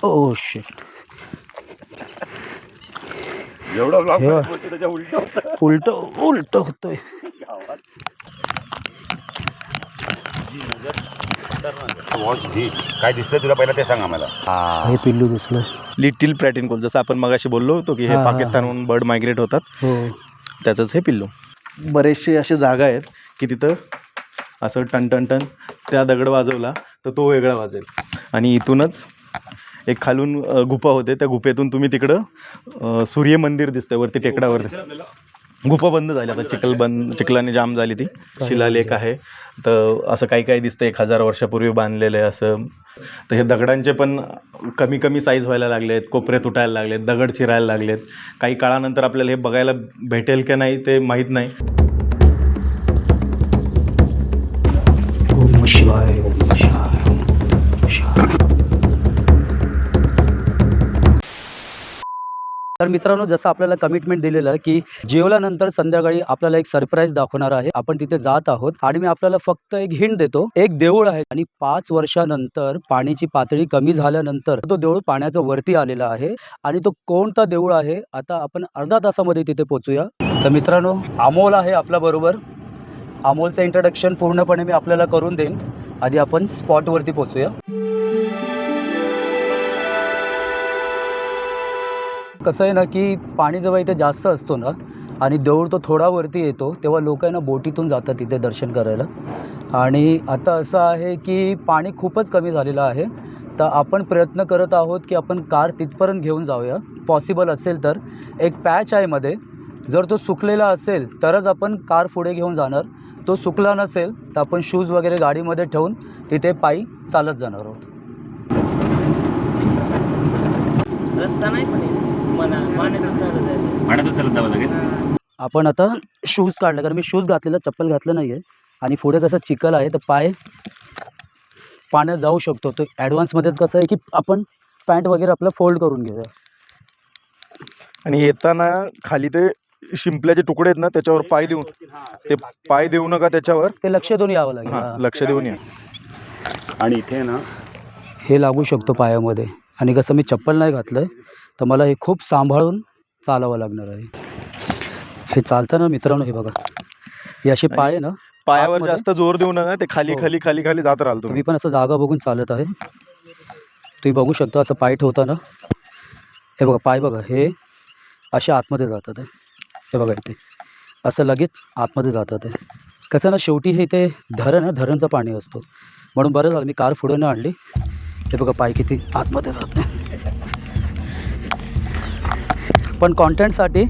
Oh shit, एवढा block हे बघ. त्याच्या उलट उलट उलट होतोय. वॉच धीस काय दिसतंय तुला पहिला ते सांग आम्हाला. हे पिल्लू दिसलं. लिटिल प्लॅटिनकोल, जसं आपण मगाशी बोललो होतो की हे हा, हा, पाकिस्तानहून बर्ड मायग्रेट होतात, हो. त्याचंच हे पिल्लू. बरेचसे असे जागा आहेत की तिथं असं टन टन टन त्या दगड वाजवला तर तो वेगळा वाजेल. आणि इथूनच एक खालून गुफा होते, त्या गुफेतून तुम्ही तिकडं सूर्य मंदिर दिसतंय वरती टेकडावरती. गुफा बंद झाली आता, चिखलाने जाम झाली ती. शिलालेख आहे तर असं काही काही दिसतं 1000 वर्षापूर्वी बांधलेलं आहे असं. तर हे दगडांचे पण कमी कमी साईज व्हायला लागलेत, कोपरे तुटायला लागलेत, दगड चिरायला लागलेत. काही काळानंतर आपल्याला हे बघायला भेटेल की नाही ते माहीत नाही. ओम नमः शिवाय, ओम नमः शिवाय, ओम नमः शिवाय. तर मित्रांनो, जसं आपल्याला कमिटमेंट दिलेलं आहे की जेवल्यानंतर संध्याकाळी आपल्याला एक सरप्राईज दाखवणार आहे. आपण तिथे जात आहोत आणि मी आपल्याला फक्त एक हिंट देतो. एक देऊळ आहे आणि 5 वर्षानंतर पाण्याची पातळी कमी झाल्यानंतर तो देऊळ पाण्याच्या वरती आलेला आहे. आणि तो कोणता देऊळ आहे आता आपण अर्धा तासामध्ये तिथे पोहोचूया. तर मित्रांनो, अमोल आहे आपल्या बरोबर. अमोलचं इंट्रोडक्शन पूर्णपणे मी आपल्याला करून देईन. आधी आपण स्पॉटवरती पोहोचूया. कसं आहे ना की पाणी जेव्हा इथे जास्त असतो ना आणि देऊळ तो थोडा वरती येतो तेव्हा लोक आहे ना बोटीतून जातात तिथे दर्शन करायला. आणि आता असं आहे की पाणी खूपच कमी झालेलं आहे. तर आपण प्रयत्न करत आहोत की आपण कार तिथपर्यंत घेऊन जाऊया. पॉसिबल असेल तर एक पॅच आहे मध्ये, जर तो सुकलेला असेल तरच आपण कार पुढे घेऊन जाणार. तो सुकला नसेल तर आपण शूज वगैरे गाडीमध्ये ठेवून तिथे पायी चालत जाणार आहोत. रस्ता नाही पण पाण्यातून चालत जावं लागेल. आपण आता शूज काढले, कारण मी शूज घातलेला, चप्पल घातलं नाही आहे. आणि पुढे कसं चिखल आहे तर पाय पाण्यात जाऊ शकतो. तो ॲडव्हान्समध्येच कसं आहे की आपण पॅन्ट वगैरे आपलं फोल्ड करून घेऊया. आणि येताना खाली ते शिंपल्याचे तुकडे आहेत ना त्याच्यावर पाय देऊन, ते पाय देऊ नका त्याच्यावर, ते लक्ष देऊन यावं लागेल. हां लक्ष देऊन या. आणि इथे ना हे लागू शकतो पायामध्ये. आणि कसं मी चप्पल नाही घातलं आहे तर मला हे खूप सांभाळून चालावं लागणार आहे. हे चालतं ना मित्रांनो, हे बघा, हे असे पाय आहे ना, पायावर आतमध्ये- जास्त जोर देऊ नका, ते खाली हो. खाली खाली खाली जात राहिल तुम्ही. मी पण असं जागा बघून चालत आहे. तुम्ही बघू शकता असं पाय ठेवताना, हे बघा पाय बघा, हे असे आतमध्ये जातात आहे. हे बघा इथे असं लगेच आतमध्ये जातात आहे. कसं ना, शेवटी हे ते धरण आहे, धरणचं पाणी असतो. म्हणून बरं झालं मी कार पुढे न आणली. हे बघा पाय किती आतमध्ये जात आहे. पण कॉन्टेंटसाठी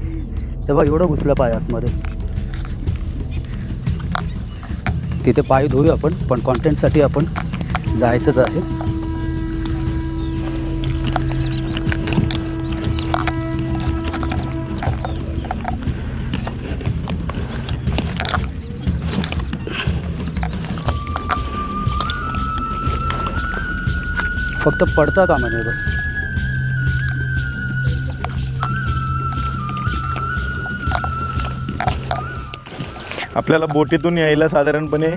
तेव्हा एवढं घुसलं पाय आतमध्ये. तिथे पाय धुऊया आपण, पण कॉन्टेंटसाठी आपण जायचंच आहे. फक्त पडता कामा नये बस. आपल्याला बोटीतून यायला साधारणपणे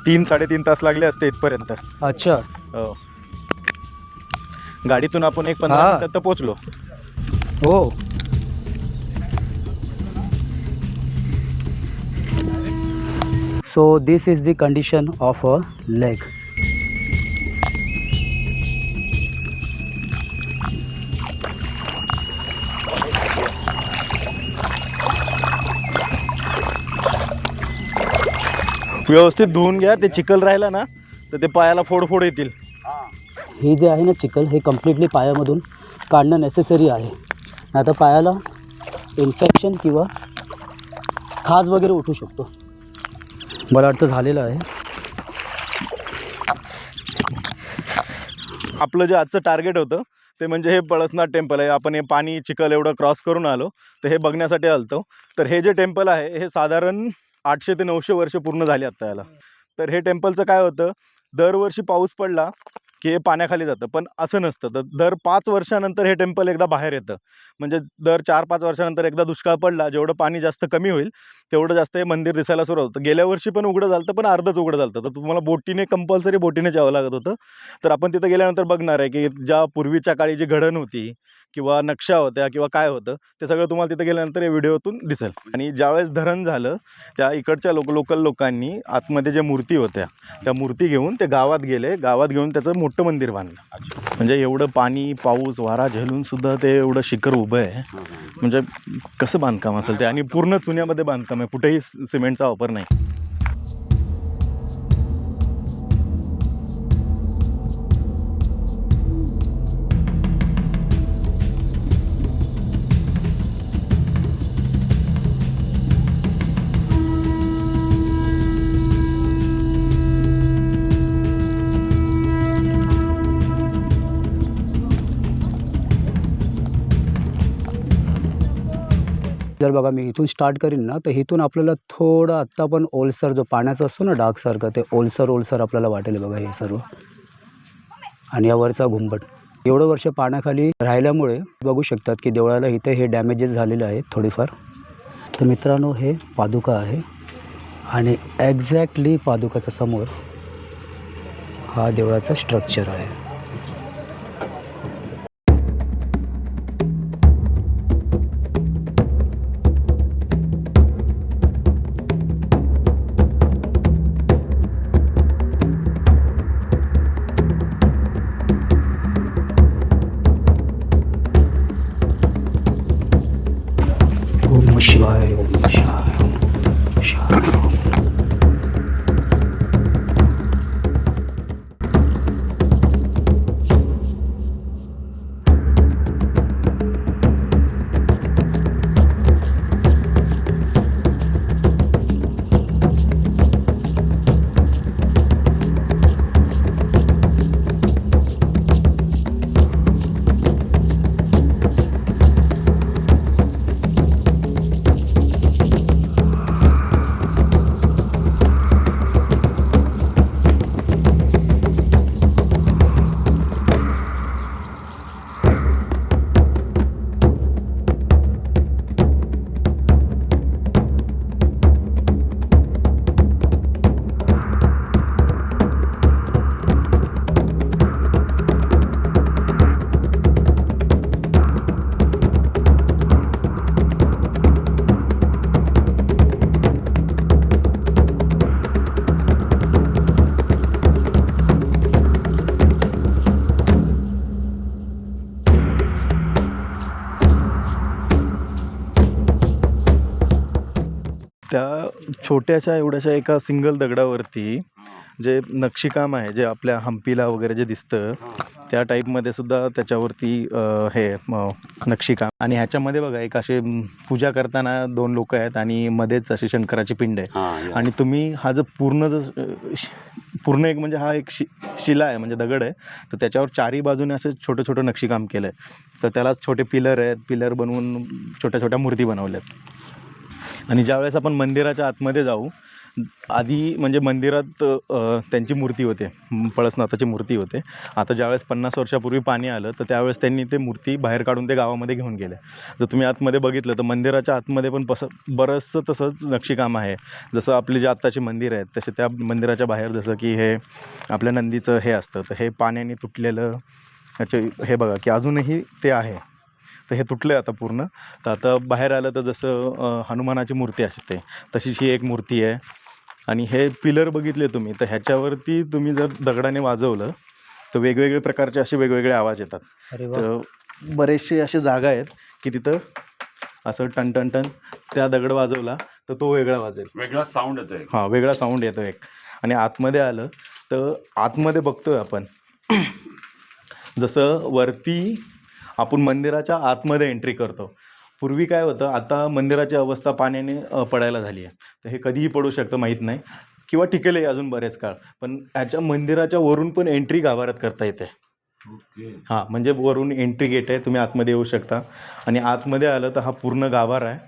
3-3.5 तास लागले असते इथपर्यंत. अच्छा, हो, गाडीतून आपण एक 15 हा. मिनिटात तर पोचलो. हो. So this is the condition of a leg. व्यवस्थित धुवून घ्या, ते चिखल राहिला ना तर ते पायाला फोड येतील. हे जे आहे ना चिखल, हे कम्प्लिटली पायामधून काढणं नेसेसरी आहे. आता पायाला इन्फेक्शन किंवा खाज वगैरे उठू शकतो. मला वाटतं झालेलं आहे. आपलं जे आजचं टार्गेट होतं ते म्हणजे हे पळसनाथ टेम्पल आहे. आपण हे पाणी चिखल एवढं क्रॉस करून आलो तर हे बघण्यासाठी आलतो. तर हे जे टेम्पल आहे हे साधारण 800 ते 900 वर्ष पूर्ण झाली आत्ता याला. तर हे टेम्पलचं काय होतं, दरवर्षी पाऊस पडला की हे पाण्याखाली जातं, पण असं नसतं. तर दर 5 वर्षानंतर हे टेम्पल एकदा बाहेर येतं. म्हणजे दर 4-5 वर्षानंतर एकदा दुष्काळ पडला, जेवढं पाणी जास्त कमी होईल तेवढं जास्त हे मंदिर दिसायला सुरुवात होतं. गेल्या वर्षी पण उघडं झालं पण अर्धच उघडं झालं तर तुम्हाला बोटीने कंपल्सरी बोटीने जावं लागत होतं. तर आपण तिथं गेल्यानंतर बघणार आहे की ज्या पूर्वीच्या काळी जी घडण होती किंवा नक्षा होत्या किंवा काय होतं ते सगळं तुम्हाला तिथं गेल्यानंतर या व्हिडिओतून दिसेल. आणि ज्यावेळेस धरण झालं त्या इकडच्या लोकल लोकांनी आतमध्ये ज्या मूर्ती होत्या त्या मूर्ती घेऊन ते गावात गेले, गावात घेऊन त्याचं मोठं मंदिर बांधलं. म्हणजे एवढं पाणी पाऊस वारा झेलून सुद्धा ते एवढं शिखर उभं आहे. म्हणजे कसं बांधकाम असेल ते, आणि पूर्ण चुन्यामध्ये बांधकाम आहे, कुठेही सिमेंटचा वापर नाही. जर बघा मी इथून स्टार्ट करीन ना तर इथून आपल्याला थोडं आत्ता पण ओलसर जो पाण्याचा असतो ना डागसारखं ते ओलसर आपल्याला वाटेल बघा हे सर्व. आणि यावरचा घुंबट एवढं वर्ष पाण्याखाली राहिल्यामुळे बघू शकतात की देवळाला इथे हे डॅमेजेस झालेले आहेत थोडीफार. तर मित्रांनो हे पादुका आहे आणि एक्झॅक्टली पादुकाच्या समोर हा देवळाचा स्ट्रक्चर आहे. ओम शिवाय ओम शिवाय ओम शिवाय. त्या छोट्याशा एवढ्याशा एका सिंगल दगडावरती जे नक्षीकाम आहे, जे आपल्या हम्पीला वगैरे जे दिसतं त्या टाईपमध्ये सुद्धा त्याच्यावरती नक्षीकाम. आणि ह्याच्यामध्ये बघा एक असे पूजा करताना 2 लोक आहेत आणि मध्येच अशी शंकराची पिंड आहे. आणि तुम्ही हा जो पूर्ण एक म्हणजे हा एक शिला आहे म्हणजे दगड आहे, तर त्याच्यावर 4ही बाजूने असं छोटं नक्षीकाम केलं आहे. तर त्याला छोटे पिलर आहेत, पिलर बनवून छोट्या मूर्ती बनवल्यात. आणि ज्यावेळेस आपण मंदिराच्या आतमध्ये जाऊ आधी म्हणजे मंदिरात त्यांची मूर्ती होते, पळसनाथाची मूर्ती होते. आता ज्यावेळेस 50 वर्षापूर्वी पाणी आलं तर त्यावेळेस त्यांनी ते मूर्ती बाहेर काढून ते गावामध्ये घेऊन गेले. जर तुम्ही आतमध्ये बघितलं तर मंदिराच्या आतमध्ये पण बरंचसं तसंच नक्षीकाम आहे. जसं आपली जे आत्ताची मंदिर आहेत तसे त्या मंदिराच्या बाहेर जसं की हे आपल्या नंदीचं हे असतं, तर हे पाण्याने तुटलेलं ह्याचे हे बघा की अजूनही ते आहे. तर हे तुटलं आहे आता पूर्ण. तर आता बाहेर आलं तर जसं हनुमानाची मूर्ती असते तशीच ही एक मूर्ती आहे. आणि हे पिलर बघितले तुम्ही तर ह्याच्यावरती तुम्ही जर दगडाने वाजवलं तर वेगवेगळे प्रकारचे असे वेगवेगळे आवाज येतात. अरे वा. तर बरेचसे असे जागा आहेत की तिथं असं टन त्या दगड वाजवला तर तो वेगळा वाजेल, वेगळा साऊंड येतोय. हां वेगळा साऊंड येतो एक. आणि आतमध्ये आलं तर आतमध्ये बघतोय आपण जसं वरती आपण मंदिराच्या आतमध्ये एंट्री करतो. पूर्वी काय होतं, आता मंदिराची अवस्था पाण्याने पडायला झाली आहे, तर हे कधीही पडू शकतं माहीत नाही, किंवा टिकेलही अजून बरेच काळ. पण ह्याच्या मंदिराच्या वरून पण एंट्री गाभाऱ्यात करता येते. हां म्हणजे वरून एंट्री गेट आहे, तुम्ही आतमध्ये येऊ शकता. आणि आतमध्ये आलं तर हा पूर्ण गाभारा आहे.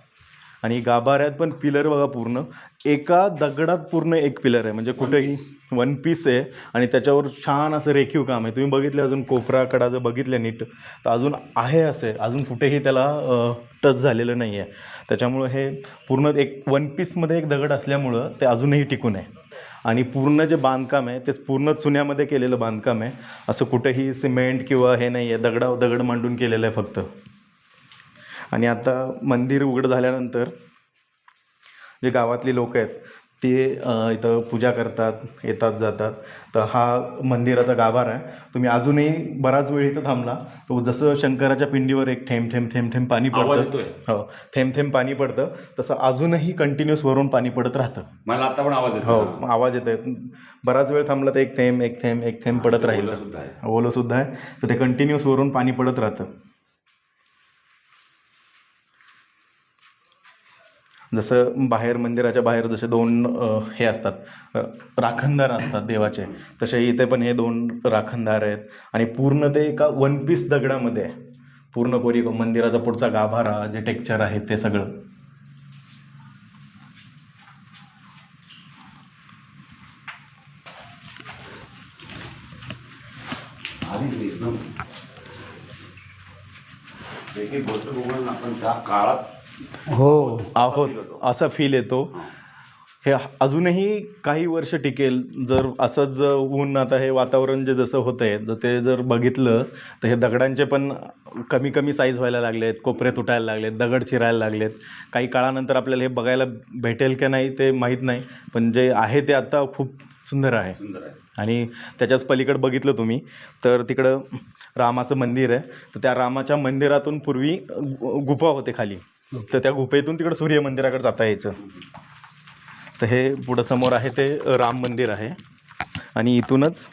आणि गाभाऱ्यात पण पिलर बघा, पूर्ण एका दगडात पूर्ण एक पिलर आहे, म्हणजे कुठेही वन पीस आहे आणि त्याच्यावर छान असं रेखीव काम आहे. तुम्ही बघितले अजून कोपराकडा जर बघितले नीट तर अजून आहे असे, अजून कुठेही त्याला टच झालेलं नाही आहे. त्याच्यामुळं हे पूर्ण एक वन पीसमध्ये एक दगड असल्यामुळं ते अजूनही टिकून आहे. आणि पूर्ण जे बांधकाम आहे ते पूर्ण चुन्यामध्ये केलेलं बांधकाम आहे, असं कुठेही सिमेंट किंवा हे नाही आहे, दगड मांडून केलेलं आहे फक्त. आणि आता मंदिर उघडं झाल्यानंतर जे गावातली लोक आहेत ते इथं पूजा करतात, येतात जातात. तर हा मंदिराचा गाभारा आहे. तुम्ही अजूनही बराच वेळ इथं थांबला तो जसं शंकराच्या पिंडीवर एक थेंब थेंब थेंब थेंब पाणी पडतं, हो थेंब थेंब पाणी पडतं, तसं अजूनही कंटिन्युअस वरून पाणी पडत राहतं. मला आता पण आवाज येतो. हो आवाज येत आहे. बराच वेळ थांबला तर एक थेंब एक थेंब एक थेंब पडत राहील. ओलं सुद्धा आहे, तर ते कंटिन्युअस वरून पाणी पडत राहतं. जसं बाहेर मंदिराच्या बाहेर जसे दोन हे असतात राखणदार असतात देवाचे, तसे इथे पण हे दोन राखणदार आहेत. आणि पूर्ण ते एका वन पीस दगडामध्ये आहे, पूर्ण कोरी मंदिराचा पुढचा गाभारा जे टेक्चर आहे ते सगळं. एकदम एक एक गोष्ट बघून आपण त्या काळात हो आहोत असा फील येतो. हे अजूनही काही वर्ष टिकेल जर असंच ऊन, आता हे वातावरण जे जसं होतं आहे जर ते जर बघितलं तर हे दगडांचे पण कमी कमी साईज व्हायला लागलेत, कोपरे तुटायला लागलेत, दगड चिरायला लागलेत. काही काळानंतर आपल्याला हे बघायला भेटेल की नाही ते माहीत नाही, पण जे आहे ते आता खूप सुंदर आहे. आणि त्याच्याच पलीकडं बघितलं तुम्ही तर तिकडं रामाचं मंदिर आहे. तर त्या रामाच्या मंदिरातून पूर्वी गुफा होते खाली, तर त्या गुफेतून तिकडं सूर्य मंदिराकडे जाता यायचं. तर हे पुढं समोर आहे ते राम मंदिर आहे. आणि इथूनच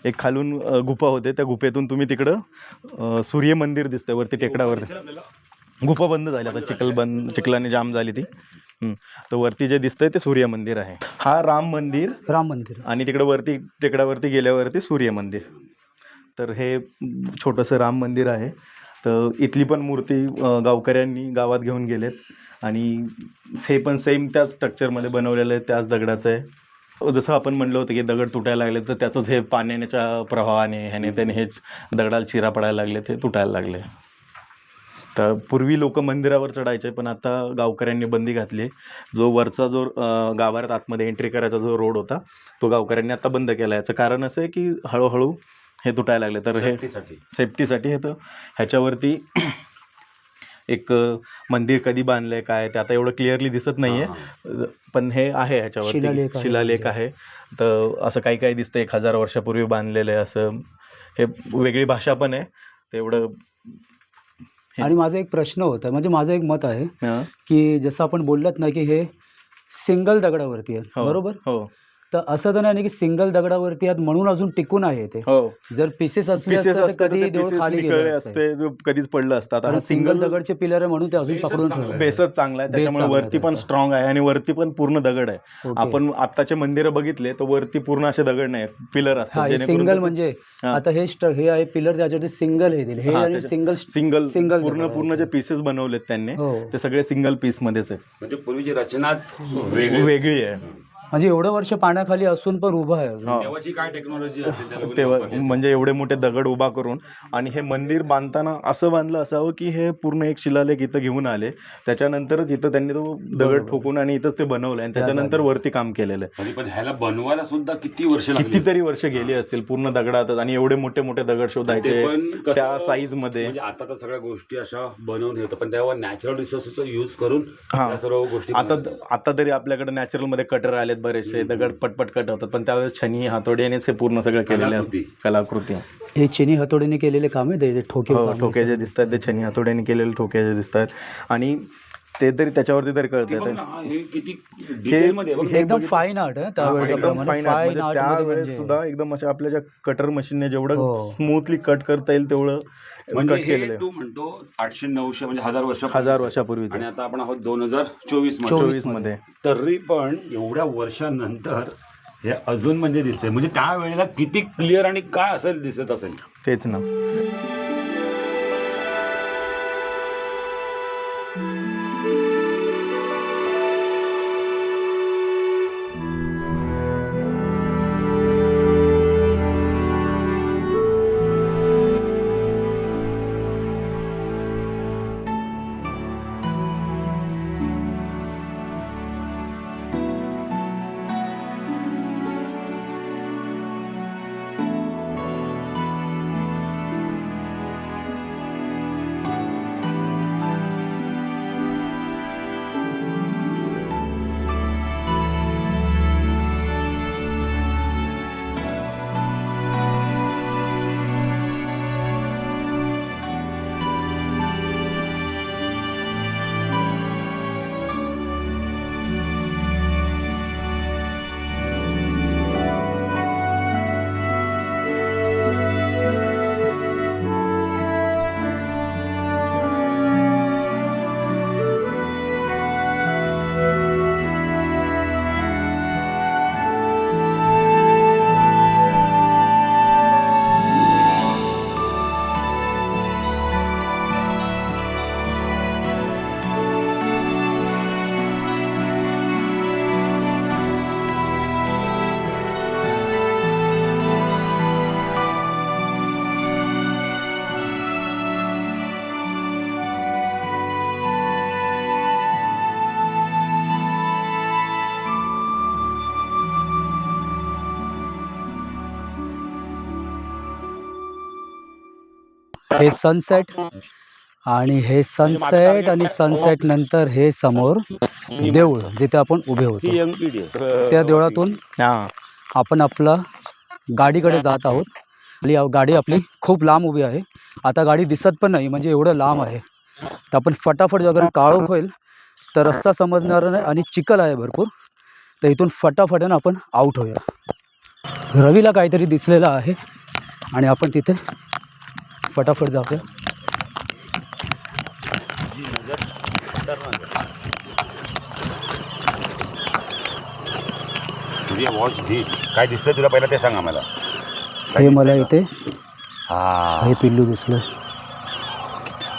एक खालून गुफा होते, त्या गुफेतून तुम्ही तिकडं सूर्य मंदिर दिसतंय वरती टेकडावरती. गुफा बंद झाली आता, चिखलाने जाम झाली ती. तर वरती जे दिसतंय ते सूर्य मंदिर आहे. हा राम मंदिर आणि तिकडं वरती टेकडावरती गेल्यावरती सूर्य मंदिर. तर हे छोटंसं राम मंदिर आहे. तर इथली पण मूर्ती गावकऱ्यांनी गावात घेऊन गेलेत आणि हे पण सेम त्याच स्ट्रक्चरमध्ये बनवलेलं आहे, त्याच दगडाचं आहे. जसं आपण म्हणलं होतं की दगड तुटायला लागले, तर त्याचंच हे पाण्याच्या प्रवाहाने ह्याने त्याने हेच दगडाला चिरा पडायला लागले, ते तुटायला लागले. तर पूर्वी लोक मंदिरावर चढायचे, पण आता गावकऱ्यांनी बंदी घातली. जो वरचा जो गाभाऱ्यात आतमध्ये एंट्री करायचा जो रोड होता तो गावकऱ्यांनी आता बंद केला. याचं कारण असं आहे की हळूहळू हे तुटायला लागले. तर हे सेफ्टीसाठी हे तर ह्याच्यावरती एक मंदिर कधी बांधलं आहे काय ते आता एवढं क्लिअरली दिसत नाही आहे, पण हे आहे ह्याच्यावरती शिलालेख आहे. तर असं काही काही दिसतं 1000 वर्षापूर्वी बांधलेलं आहे असं. हे वेगळी भाषा पण आहे तेवढं. आणि माझा एक प्रश्न होता, म्हणजे माझं एक मत आहे की जसं आपण बोललात ना की हे सिंगल दगडावरती आहे, बरोबर? हो. तर असं तर नाही की सिंगल दगडावरती आहेत म्हणून अजून टिकून आहे ते. जर पीसेस असले तर कधी देऊळ खाली गेले असते, कधीच पडलं असतं. आता सिंगल दगडचे पिलर आहे म्हणून ते अजून पकडून ठेवलं. बेसच चांगला आहे, त्याच्यामुळे वरती पण स्ट्रॉंग आहे आणि वरती पण पूर्ण दगड आहे. आपण आताचे मंदिर बघितले तर वरती पूर्ण असे दगड नाही, पिलर असतात. सिंगल म्हणजे आता हे आहे पिलर, त्याच्यावरती सिंगल हे दिले, हे सिंगल पूर्ण जे पीसेस बनवलेत त्यांनी ते सगळे सिंगल पीस मध्येच आहेत. म्हणजे पूर्वीची रचनाच वेगळी आहे. म्हणजे एवढं वर्ष पाण्याखाली असून पण उभं आहे. तेव्हाची काय टेक्नॉलॉजी असेल तेव्हा, म्हणजे एवढे मोठे दगड उभा करून. आणि हे मंदिर बांधताना असं बांधलं असावं की हे पूर्ण एक शिलालेख इथं घेऊन आले, त्याच्यानंतरच इथं त्यांनी तो दगड ठोकून आणि इथंच ते बनवलं आणि त्याच्यानंतर वरती काम केलेलं आहे. पण ह्याला बनवायला सुद्धा किती वर्ष, कितीतरी वर्ष गेली असतील पूर्ण दगडातच. आणि एवढे मोठे मोठे दगड शोधायचे त्या साईज मध्ये. म्हणजे आता तर सगळ्या गोष्टी अशा बनवून ठेवतात, पण तेव्हा नॅचरल रिसोर्सेसचा यूज करून सर्व गोष्टी. आता तरी आपल्याकडे नॅचरल मध्ये कटर आलेत बरेचसे, दगड पटपट कट होतात, पण त्यावेळेस छनी हातोड्यानेच हे पूर्ण सगळं केलेले असते कलाकृती. हे छनी हातोड्याने केलेले काम आहे, ठोके जे दिसतात ते छनी हातोड्याने केलेले ठोके जे दिसतात. आणि ते तरी त्याच्यावरती तरी कळतं एकदम फाईन आर्ट आहे त्यावेळेस सुद्धा. एकदम अशा आपल्या ज्या कटर मशीनने जेवढं स्मूथली कट करता येईल तेवढं कट केलेलं. तू म्हणतो 800-900 म्हणजे 1000 वर्षापूर्वी, आणि आता आपण आहोत 2024 मध्ये. तरी पण एवढ्या वर्षानंतर हे अजून म्हणजे दिसते, म्हणजे त्यावेळेला किती क्लिअर आणि काय असेल दिसत असेल. तेच ना. हे सनसेट आणि हे सनसेट आणि सनसेट नंतर हे समोर देऊळ जिथे आपण उभे होतो. ही यंग पिढी आहे. त्या देवळातून हां आपण आपला गाडीकडे जात आहोत. गाडी आपली खूप लांब उभी आहे. आता गाडी दिसत पण नाही म्हणजे एवढं लांब आहे. तर आपण फटाफट अगर काळोख होईल तर रस्ता समजणार नाही आणि चिखल आहे भरपूर. तर इथून फटाफटानं आपण आऊट होऊया. रवीला काहीतरी दिसलेलं आहे आणि आपण तिथे फटाफट जाऊया. वॉच धीस काय दिसतंय तुला पहिला ते सांग आम्हाला. हे मला इथे हा हे पिल्लू दिसलं.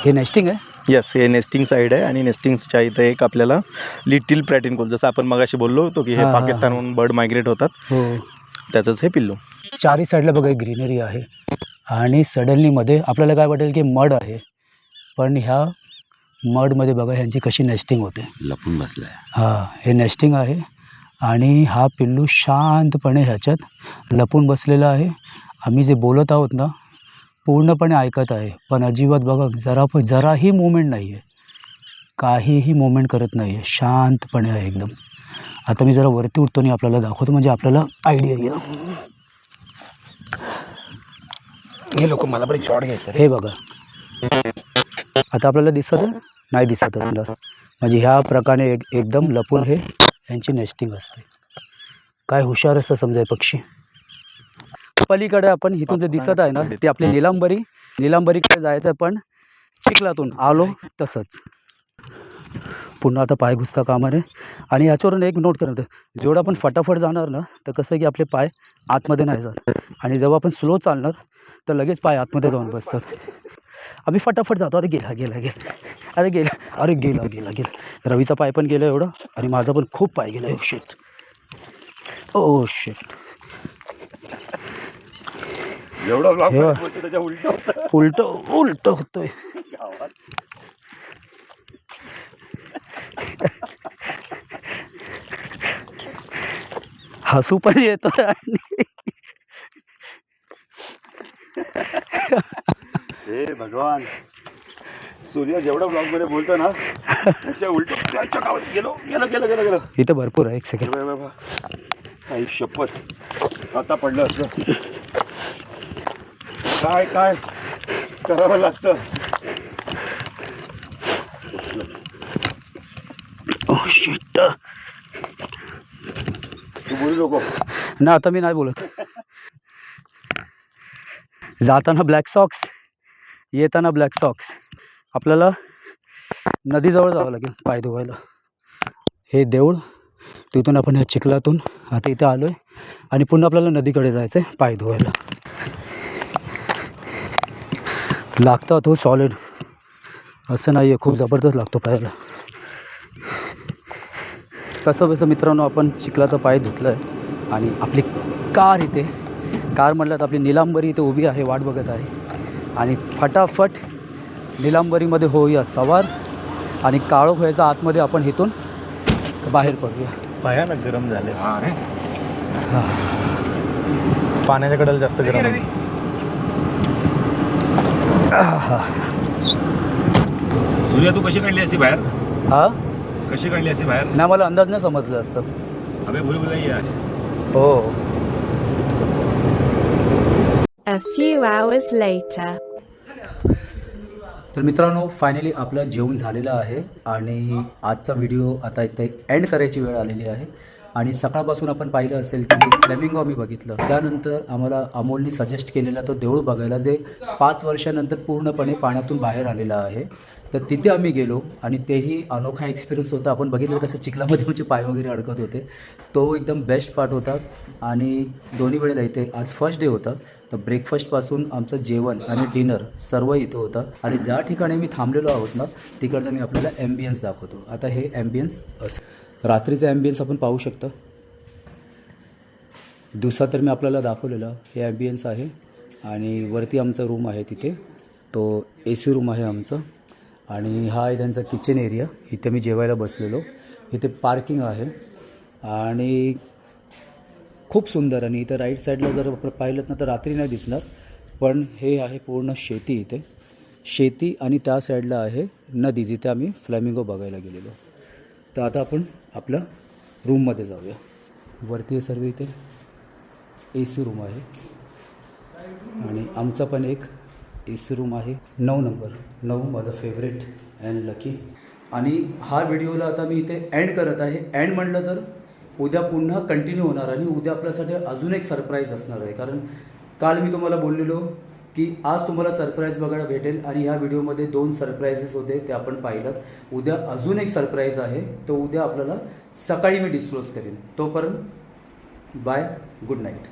हे नेस्टिंग आहे. येस, हे नेस्टिंग साईड आहे आणि नेस्टिंगच्या इथं एक आपल्याला लिटिल प्रॅटिनकोल, जसं आपण मगाशी बोललो होतो की हे हां, हां, पाकिस्तानहून बर्ड मायग्रेट होतात, हो. त्याचंच हे पिल्लू. चारी साईडला बघा ग्रीनरी आहे आणि सडनली मध्ये आपल्याला काय वाटेल की मड आहे, पण ह्या मडमध्ये बघा ह्यांची कशी नेस्टिंग होते. लपून बसलाय. हां, हे नेस्टिंग आहे आणि हा पिल्लू शांतपणे ह्याच्यात लपून बसलेला आहे. आम्ही जे बोलत आहोत ना पूर्णपणे ऐकत आहे, पण अजिबात बघा जराही मूवमेंट नाही आहे, काहीही मूवमेंट करत नाही आहे, शांतपणे आहे एकदम. आता मी जरा वरती उठतो आणि आपल्याला दाखवतो म्हणजे आपल्याला आयडिया येईल. हे लोक मला पण एक शॉट घ्यायचं. हे बघा आता आपल्याला दिसत आहे? नाही दिसत असणार. म्हणजे ह्या प्रकारे एकदम लपून हे यांची नेस्टिंग असते. काय हुशार असं समजाय पक्षी. पलीकडे आपण इथून जे दिसत आहे ना ते आपले निलांबरीकडे जायचं आहे, पण चिखलातून आलो तसंच पुन्हा आता पाय घुसता कामा नये. आणि याच्यावरून एक नोट करत जेवढं आपण फटाफट जाणार ना तर कसं की आपले पाय आतमध्ये नाही जात आणि जेव्हा आपण स्लो चालणार तर लगेच पाय आतमध्ये जाऊन बसतात. आम्ही फटाफट जातो. अरे गेला. रवीचा पाय पण गेला एवढं आणि माझा पण खूप पाय गेला. Oh shit. एवढा ब्लॉग हे त्याच्या उलट होतोय. हसू पण येतो आणि हे भगवान, सूर्य जेवढा ब्लॉग मध्ये बोलतो ना त्याच्या उलट गेलो. इथं भरपूर आहे. एक सेकंड. काही शपथ आता पडलं असतं. काय करावं लागतं. Oh shit. तू बोलू नको ना, आता मी नाही बोलत. जाताना ब्लॅक सॉक्स, येताना ब्लॅक सॉक्स. आपल्याला नदीजवळ जावं लागेल पाय धुवायला. हे देऊळ, तिथून आपण ह्या चिखलातून आता इथे आलो आहे आणि पुन्हा आपल्याला नदीकडे जायचं आहे पाय धुवायला. लागतो तो सॉलिड, असं नाही आहे, खूप जबरदस्त लागतो पायाला. कसं मित्रांनो आपण चिखलाचा पाय धुतलं आहे आणि आपली कार म्हटलं तर आपली निलांबरी इथे उभी आहे, वाट बघत आहे. आणि फटाफट निलांबरीमध्ये होऊया सवार आणि काळोख व्हायचा आतमध्ये आपण इथून बाहेर पडूया. भयानक गरम झाले. अरे पाण्याच्या कडेला जास्त गरम आहे. सूर्या तू कशी काढली अशी बाहेर? हां, कशी काढली अशी बाहेर? नाही मला अंदाज नाही समजलं असतं. अबे भुलभुलैया आहे. हो. A few hours later. तर मित्रांनो फायनली आपलं जेवण झालेलं आहे आणि आजचा व्हिडिओ आता इथे एंड करायची वेळ आलेली आहे. आणि सकाळपासून आपण पाहिलं असेल की जे फ्लेमिंगो आम्ही बघितलं, त्यानंतर आम्हाला अमोलनी सजेस्ट केलेला तो देऊळ बघायला जे 5 वर्षानंतर पूर्णपणे पाण्यातून बाहेर आलेला आहे. तर तिथे आम्ही गेलो आणि तेही अनोखा एक्सपिरियन्स होता. आपण बघितलं कसं चिखलामध्ये म्हणजे पाय वगैरे अडकत होते, तो एकदम बेस्ट पार्ट होता. आणि दोन्ही वेळेला इथे आज फर्स्ट डे होता तर ब्रेकफास्टपासून आमचं जेवण आणि डिनर सर्व इथं होतं. आणि ज्या ठिकाणी मी थांबलेलो आहोत ना तिकडचा मी आपल्याला ॲम्बियन्स दाखवतो. आता हे ॲम्बियन्स असं रात्रीचं ॲम्बियन्स आपण पाहू शकता. दिवसा तर मी आपल्याला दाखवलेलं हे ॲम्बियन्स आहे. आणि वरती आमचा रूम आहे, तिथे तो AC रूम आहे आमचं. आणि हा आहे त्यांचा किचन एरिया, इथे मी जेवायला बसलेलो. इथे पार्किंग आहे आणि खूप सुंदर. आणि इथं राईट साईडला जर आपण पाहिलं ना तर रात्री नाही दिसणार, पण हे आहे पूर्ण शेती इथे. शेती आणि त्या साईडला आहे नदी, जिथे आम्ही फ्लॅमिंगो बघायला गेलेलो. तर आता आपण आपल्या रूममध्ये जाऊया. वरती सर्व इथे AC रूम आहे आणि आमचा पण एक AC रूम आहे. 9 नंबर 9 माझा फेवरेट अँड लकी. आणि हा व्हिडिओला आता मी इथे एंड करत आहे. एंड म्हटलं तर उद्या पुन्हा कंटिन्यू होणार आणि उद्या आपल्यासाठी अजून एक सरप्राईज असणार आहे. कारण काल मी तुम्हाला बोललेलो की आज तुम्हाला सरप्राईज बघायला भेटेल आणि ह्या व्हिडिओमध्ये 2 सरप्राईजेस होते ते आपण पाहिलं. उद्या अजून एक सरप्राईज आहे, तो उद्या आपल्याला सकाळी मी डिस्क्लोज करेन. तोपर्यंत बाय, गुड नाईट.